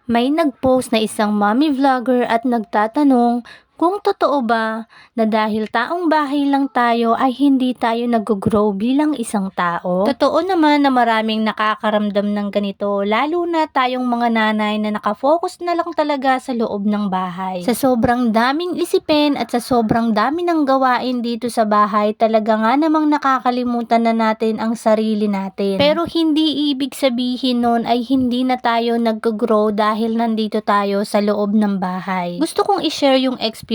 May nag-post na isang mommy vlogger at nagtatanong kung totoo ba na dahil taong bahay lang tayo ay hindi tayo nag-grow bilang isang tao? Totoo naman na maraming nakakaramdam ng ganito, lalo na tayong mga nanay na nakafocus na lang talaga sa loob ng bahay. Sa sobrang daming isipin at sa sobrang dami ng gawain dito sa bahay, talaga nga namang nakakalimutan na natin ang sarili natin. Pero hindi ibig sabihin nun ay hindi na tayo nag-grow dahil nandito tayo sa loob ng bahay. Gusto kong i-share yung experience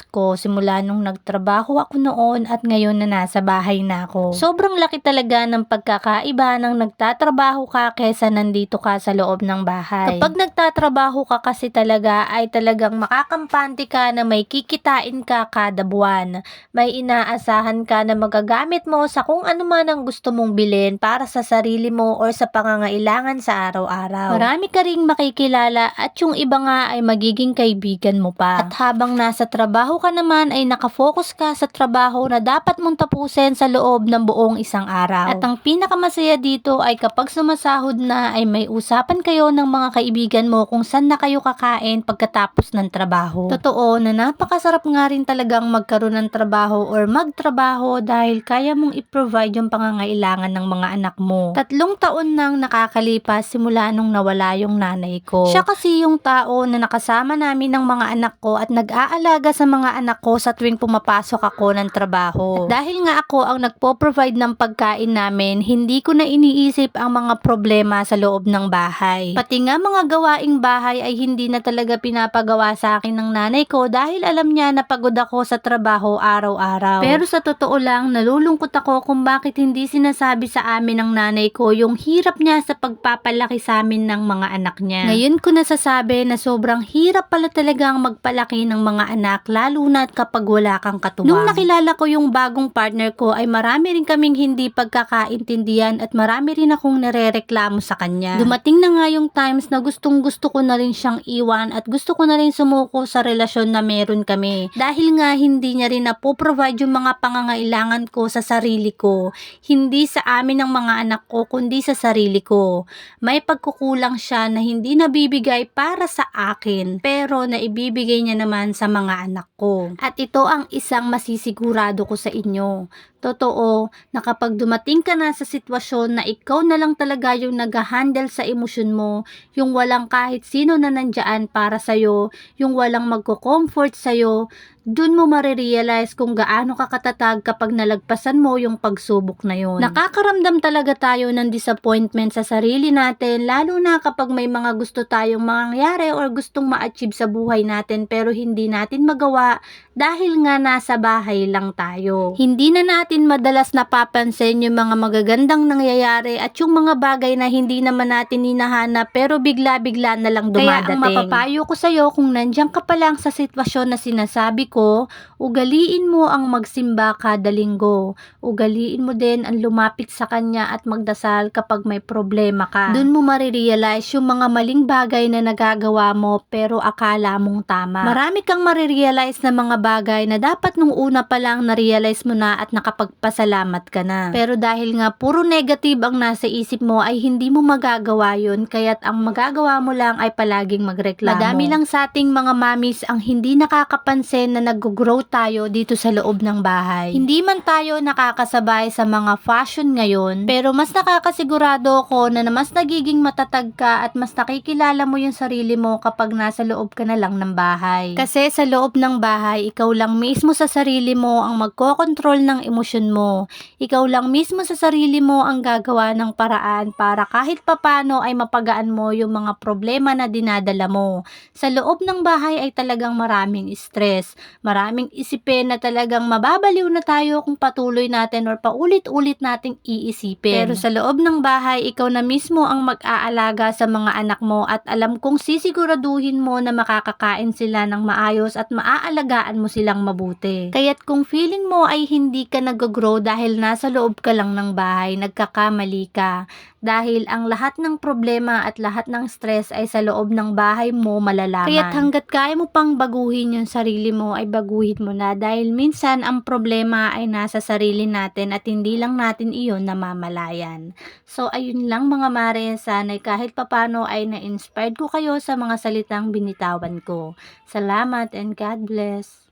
ko simula nung nagtrabaho ako noon at ngayon na nasa bahay na ako. Sobrang laki talaga ng pagkakaiba ng nagtatrabaho ka kesa nandito ka sa loob ng bahay. Kapag nagtatrabaho ka kasi talaga ay talagang makakampante ka na may kikitain ka kada buwan. May inaasahan ka na magagamit mo sa kung ano man ang gusto mong bilhin para sa sarili mo or sa pangangailangan sa araw-araw. Marami ka ring makikilala at yung iba nga ay magiging kaibigan mo pa. At habang nasa trabaho ka naman ay nakafocus ka sa trabaho na dapat mong tapusin sa loob ng buong isang araw. At ang pinakamasaya dito ay kapag sumasahod na ay may usapan kayo ng mga kaibigan mo kung saan na kayo kakain pagkatapos ng trabaho. Totoo na napakasarap nga rin talagang magkaroon ng trabaho or magtrabaho dahil kaya mong i-provide yung pangangailangan ng mga anak mo. 3 taon nang nakakalipas simula nung nawala yung nanay ko. Siya kasi yung tao na nakasama namin ng mga anak ko at nag-aalaga sa mga anak ko sa tuwing pumapasok ako ng trabaho. At dahil nga ako ang nagpo-provide ng pagkain namin, hindi ko na iniisip ang mga problema sa loob ng bahay. Pati nga mga gawaing bahay ay hindi na talaga pinapagawa sa akin ng nanay ko dahil alam niya na pagod ako sa trabaho araw-araw. Pero sa totoo lang, nalulungkot ako kung bakit hindi sinasabi sa amin ng nanay ko yung hirap niya sa pagpapalaki sa amin ng mga anak niya. Ngayon ko nasasabi na sobrang hirap pala talagang magpalaki ng mga anak, lalo na kapag wala kang katuwang. Nung nakilala ko yung bagong partner ko ay marami rin kaming hindi pagkakaintindihan at marami rin akong narereklamo sa kanya. Dumating na nga yung times na gustong gusto ko na rin siyang iwan at gusto ko na rin sumuko sa relasyon na meron kami. Dahil nga hindi niya rin napoprovide yung mga pangangailangan ko sa sarili ko. Hindi sa amin ng mga anak ko kundi sa sarili ko. May pagkukulang siya na hindi nabibigay para sa akin pero naibibigay niya naman sa mga anak ko. At ito ang isang masisigurado ko sa inyo. Totoo na kapag dumating ka na sa sitwasyon na ikaw na lang talaga yung nag-handle sa emosyon mo, yung walang kahit sino na nandyan para sa'yo, yung walang magko-comfort sa'yo, dun mo marirealize kung gaano ka katatag kapag nalagpasan mo yung pagsubok na yun. Nakakaramdam talaga tayo ng disappointment sa sarili natin, lalo na kapag may mga gusto tayong mangyari or gustong ma-achieve sa buhay natin pero hindi natin magawa dahil nga nasa bahay lang tayo. Hindi na natin madalas napapansin yung mga magagandang nangyayari at yung mga bagay na hindi naman natin hinahanap pero bigla-bigla na lang dumadating. Kaya ang mapapayo ko sa'yo kung nandiyan ka pa lang sa sitwasyon na sinasabi ko, ugaliin mo ang magsimba kada linggo. Ugaliin mo din ang lumapit sa kanya at magdasal kapag may problema ka. Doon mo marirealize yung mga maling bagay na nagagawa mo pero akala mong tama. Marami kang marirealize na mga bagay na dapat nung una pa lang na-realize mo na at nakapagpasalamat ka na. Pero dahil nga puro negative ang nasa isip mo ay hindi mo magagawa yun, kaya't ang magagawa mo lang ay palaging magreklamo. Madami lang sa ating mga mamis ang hindi nakakapansin na nag-grow tayo dito sa loob ng bahay. Hindi man tayo nakakasabay sa mga fashion ngayon, pero mas nakakasigurado ako na mas nagiging matatag ka at mas nakikilala mo yung sarili mo kapag nasa loob ka na lang ng bahay. Kasi sa loob ng bahay, ikaw lang mismo sa sarili mo ang magkokontrol ng emosyon mo. Ikaw lang mismo sa sarili mo ang gagawa ng paraan para kahit papano ay mapagaan mo yung mga problema na dinadala mo. Sa loob ng bahay ay talagang maraming stress. Maraming isipin na talagang mababaliw na tayo kung patuloy natin or paulit-ulit nating iisipin. Pero sa loob ng bahay, ikaw na mismo ang mag-aalaga sa mga anak mo at alam kong sisiguraduhin mo na makakakain sila ng maayos at maaalagaan mo silang mabuti. Kaya't kung feeling mo ay hindi ka nag nag-grow dahil nasa loob ka lang ng bahay, nagkakamali ka. Dahil ang lahat ng problema at lahat ng stress ay sa loob ng bahay mo malalaman. Kaya't hanggat kaya mo pang baguhin yung sarili mo ay baguhin mo na, dahil minsan ang problema ay nasa sarili natin at hindi lang natin iyon namamalayan. So ayun lang mga mare, sana'y kahit papano ay na-inspired ko kayo sa mga salitang binitawan ko. Salamat and God bless.